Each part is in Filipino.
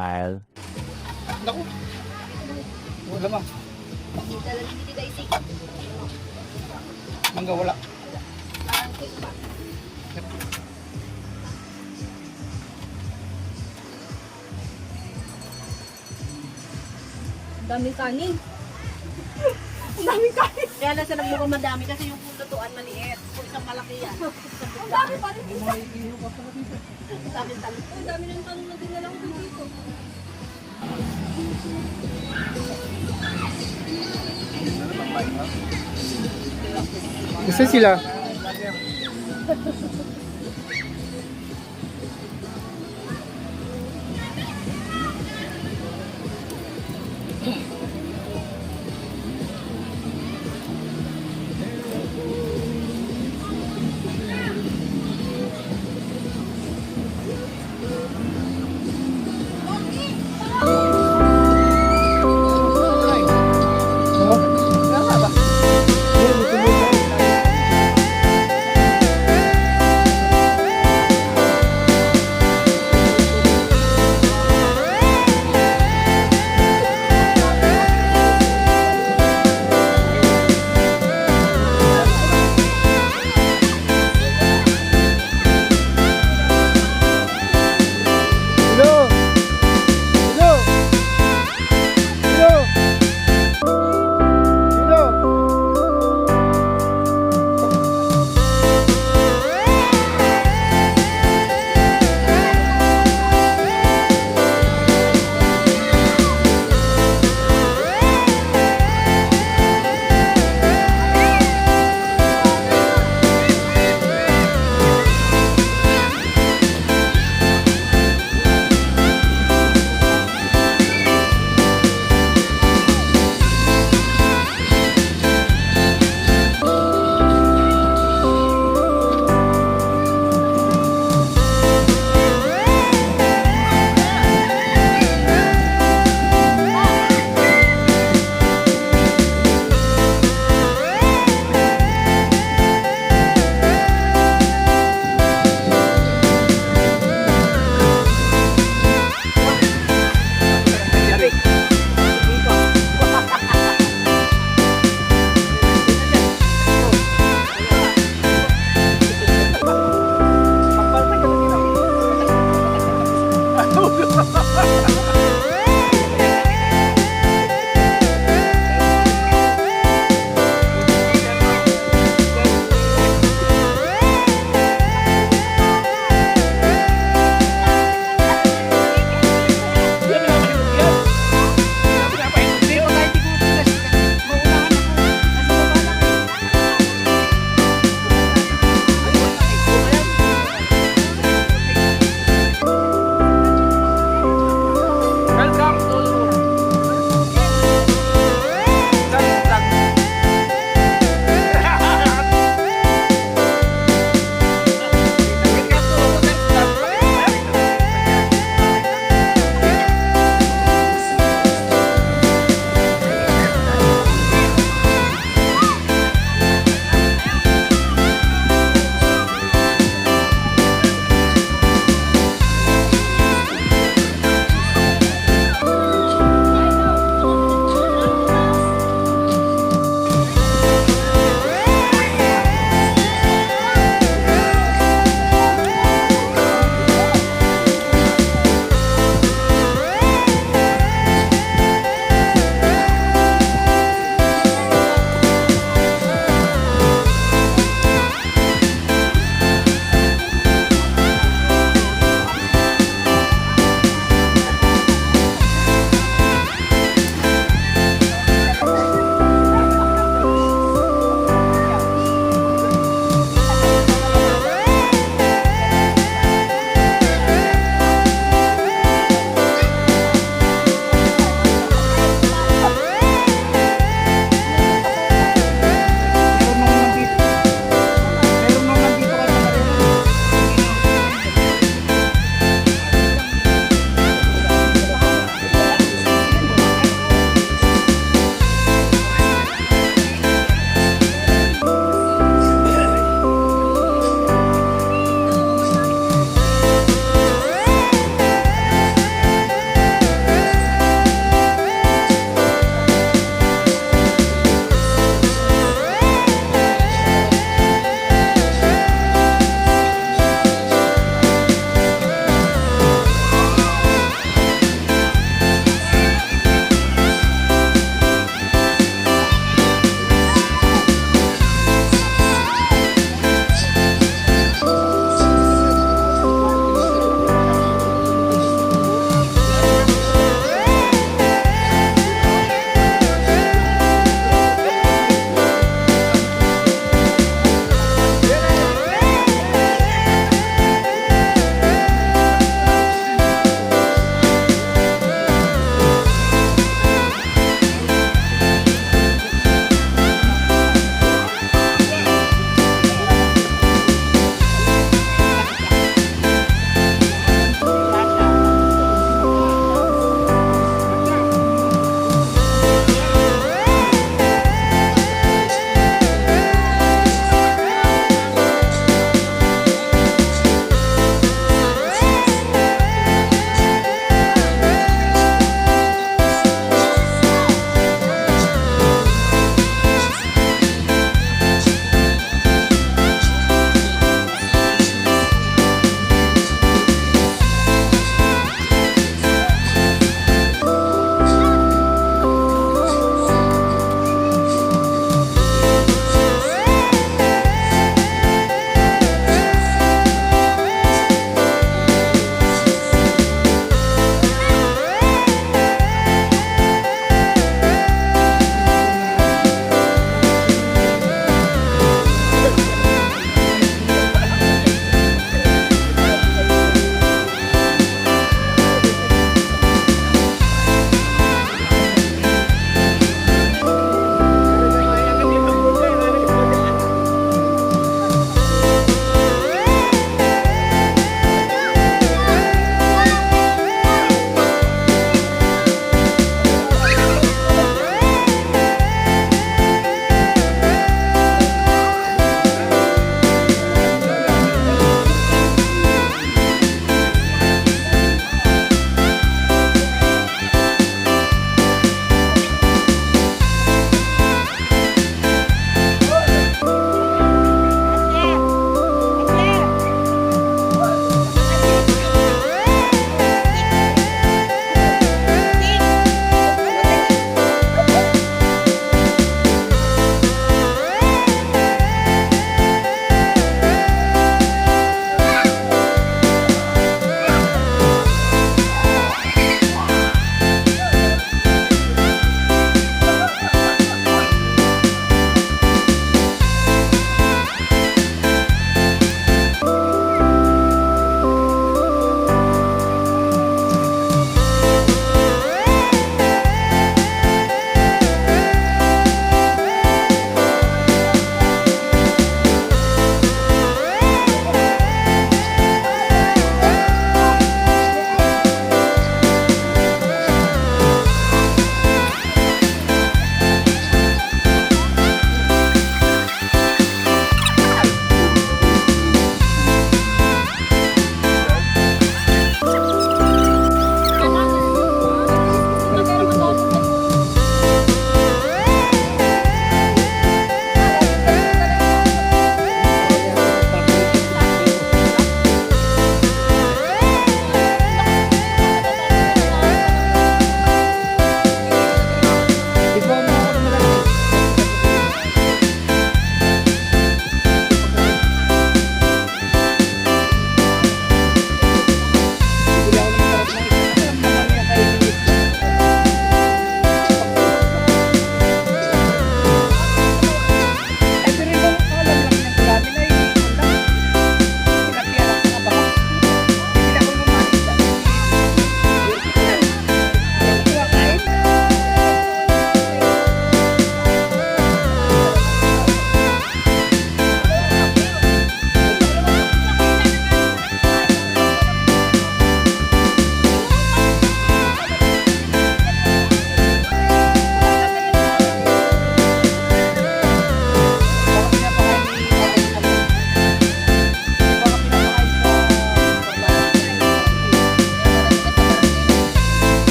while. Naku. Wala ma. Mangga wala. Daming kanin. Ang daming kanin. Kaya lang sa nagmukhang madami kasi yung lutuan maliit. Kung isang malaki yan. Ang dami pa rin. Ang dami talong. Ang dami ng talong na dinala ko dito. Isa sila.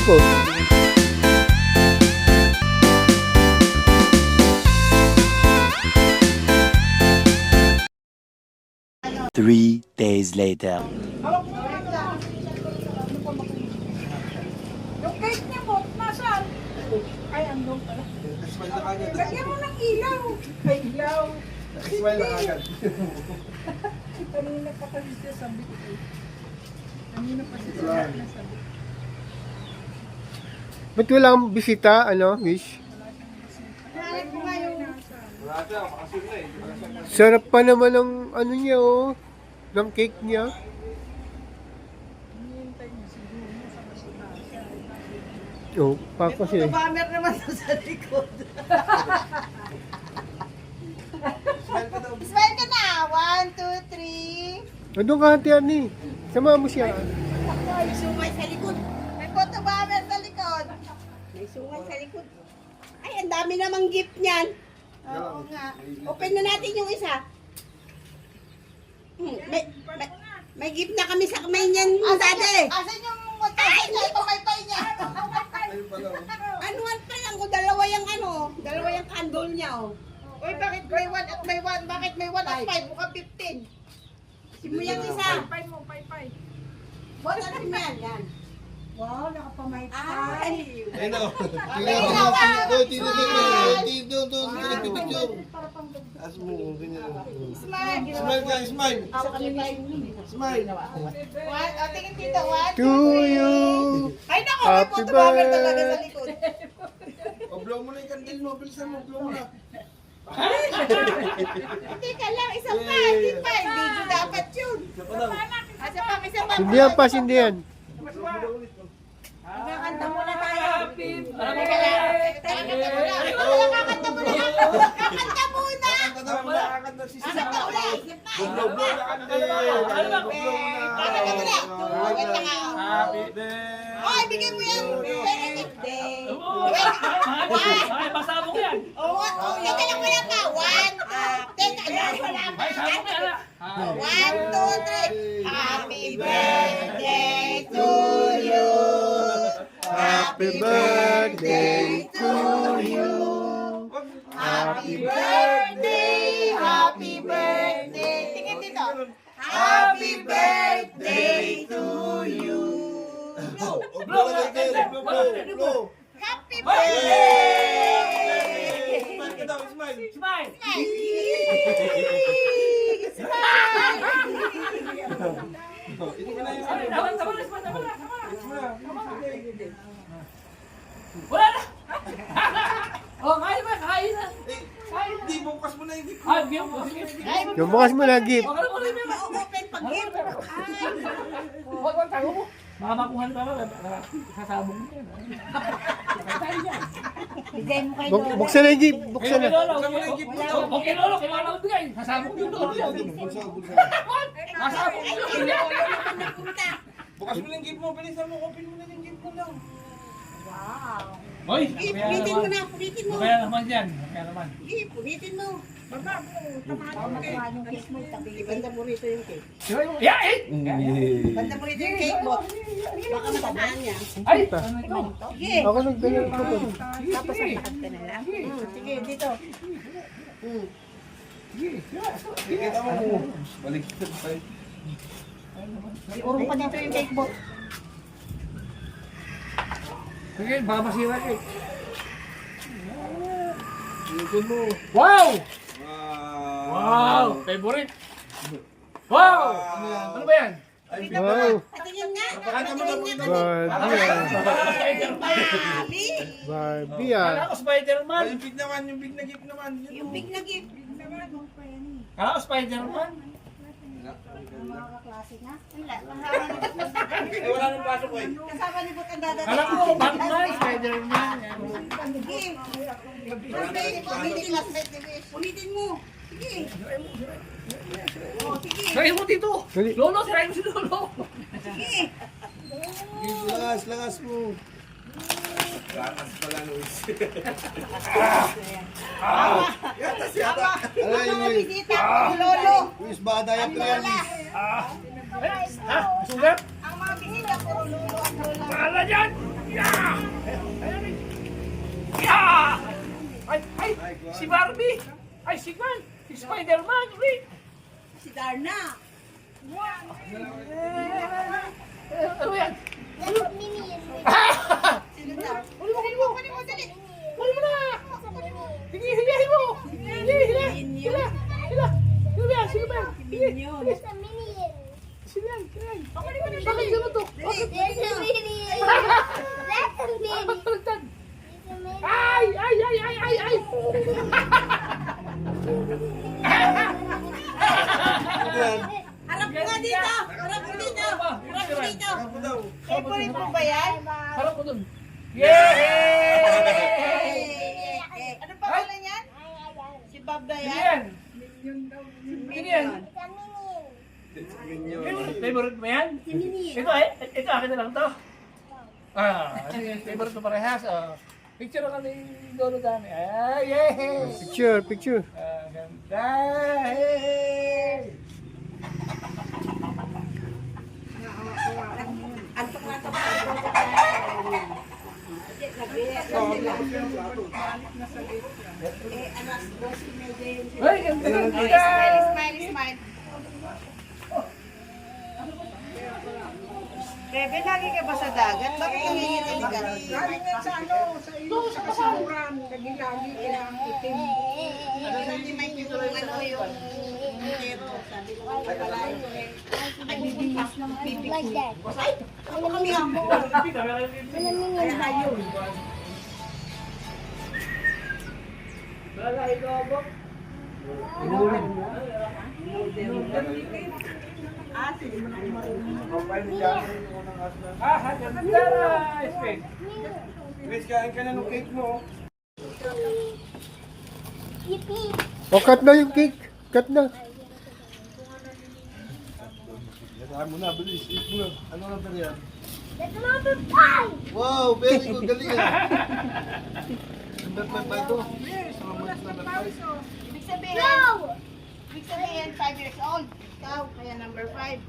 ko. 3 days later. Yung cake niya mo, nasaan? Ay, andun pala. Lagyan mo ng ilaw. Ay, ilaw. Smile na agad. Kanina pa kasi siya sabi ko. Kanina pa siya sabi. Ba't walang bisita, ano, Wish? Sarap pa naman ng ano niya, oh. Ng cake niya. Oh, pa kasi. Banner naman sa likod. Smile ka na. 1, 2, 3. Ano ka, Ate Ani? Sama mo siya. May sungay sa likod. May photo banner sa likod. May sungay sa likod. Ay, ang dami namang gift niyan. Oo nga. Open na natin yung isa. May gift na kami sa kamay niyan, dati. Asan yung motor niya? Pamay-pay niya. Anuan pa lang ko, dalawa yung candle niya, oh. Uy, bakit may 1 at may 1? Bakit may 1 at 5? Mukhang 15. Simu yung isa. Pay mo, pay. What ano yan? Yan. Wow, nakapamay-pay. Ay, Ayun o. Nagpipicture. As mo, ganyan. Smile. Smile ka, smile. Smile. Tingin dito. 1, To you. Ay, naku, may Happy photo banner talaga sa birthday. likod. O, blow mo na yung candle mo. Bilisan mo, blow mo na. Teka lang, isa pa. Hindi pa. Hindi ko dapat yun. Isa pa. Sindihan pa, sindihan. Kakanta muna tayo. Teka lang. Kakanta muna. Kakanta muna. Kakanta muna. Kakanta muna, kakanta si Sisa. Kakanta muna. Isa pa. Blow na candle. Blow muna. Kakanta muna. Wait lang ah. Happy birthday. Oy, bigay mo yan. Benedict Day. Ay, pasabog yan. Oo, teka lang, wala pa. 1, teka lang, wala pa. Ay, sabog yan. 1, 2, 3. Happy birthday to you. Happy birthday to you. Happy birthday, happy birthday. Tingin dito. Happy birthday to you. Blow na candle. Blow. Happy birthday. Smile ka daw, smile. Smile. Wala na. Oh, kain ba? Kain na. Di, bukas mo na yung gift. Ay, game mo. Yung bukas mo na gift. Wag mo rin mo. open pag gift. Wag tago mo. Baka makuha pa ba? Sasabog mo yan. Bigay mo kay Buksan na yung gift. Buksan na. Okay, lolo. Kailangan ako bigay. Sasabog yung lolo. Bulsa, bulsa. Sasabog yung lolo. Bukas mo na yung gift mo. Bilisan mo, open mo na yung gift mo lang. Hoy, Punitin mo na, punitin mo. Kaya naman yan. Kaya naman. Sige, punitin mo. Baba mo, tamahan mo cake. Yung cake mo, ibanda mo rito yung cake. Yeah, eh! Banda mo rito yung cake mo. Baka matamaan niya. Ay! Ano ito? Sige. Ako nagdala ko pa. Tapos matakot ka na lang. Sige, dito. Kita mo. Balik ka tayo. Urong pa dito yung cake mo. Sige, baka masira eh. Ikon mo. Wow! Wow. Wow! Favorite! Wow! Ano ba yan? Wow. Patingin nga. Pakanta mo na po. Barbie. Barbie ah. Kala ko Spider-Man. Yung big naman, yung big na gift naman. Yung big na gift. Kala ko Spider-Man. Mga kaklase na. Eh, wala nang pasok eh. Kasama ni Bot ang dadating. Kala ko Batman, Spider-Man. Sige. Punitin mo. Sige. Oh, sige. Sirain mo dito. Lolo, sirain mo si Lolo. Sige. Lakas, lakas mo. Lakas pala, Luis. Yata si Yata. Ano Mga yun? bisita, lolo. Luis, baka daya pa yan, Luis. Ha? Sugat? Ang mga bisita, puro lolo ang lola. Pakala dyan! Yeah! Ay! Si Barbie! Ay, si Gwen! Si Spider-Man! Wait! Si Darna. Ano yan? Sino daw? Huli mo! Huli mo na! Sige, hilahin mo! Hila! Sino ba yan? Sino ba yan? Minion. Sino yan? Bakit gano'n to? Bakit balagtad? Ay! Harap mo nga dito! Harap mo dito! Harap mo dito! Favorite mo ba yan? Harap ko dun. Yay! Ano pangalan yan? Si Bob ba Sino yan? yan? Sino yan? Favorite mo yan? Si Minion. Ito akin na lang to. Favorite mo parehas. Picture ka ni Lolo Dami. Ay, yay! Picture. Ganda! Hey! Antok na ito. Alas 12 medyo yun. Ay, ganda! Smile. Bebe, lagi ka ba sa dagat? Bakit nanginginig ka? Galing yan sa ano, sa iyo, sa kasimuran. Lagi-lagi kailangan itim. Hindi may yung ano yung pero sabi ko pala nagbibihis ng bibig ko. Ano kami ako? Kaya tayo. Ganda! Spin! Chris, kain ka na ng cake mo. O, cut na yung cake. Cut na. Saan mo na, bilis. Eat mo na. Ano na ba yan? That's number 5! Wow, very good. Galing yan. Number 5 ba ito? Ibig sabihin, Go! 5 years old. Ikaw, kaya number 5.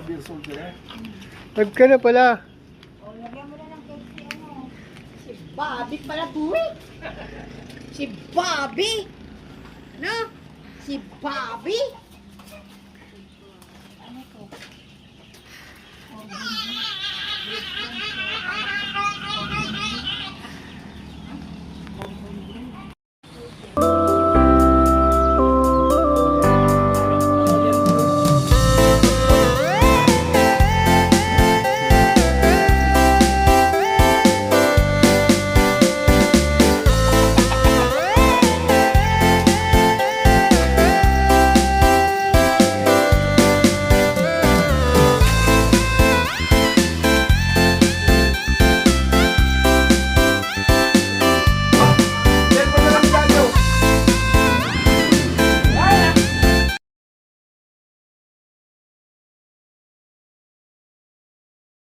Beer sold ka na. 5 ka na pala. O, lagyan mo na ng cake si ano. Si Bobby pala to eh. Si Bobby. No? Si Bobby. Ano to?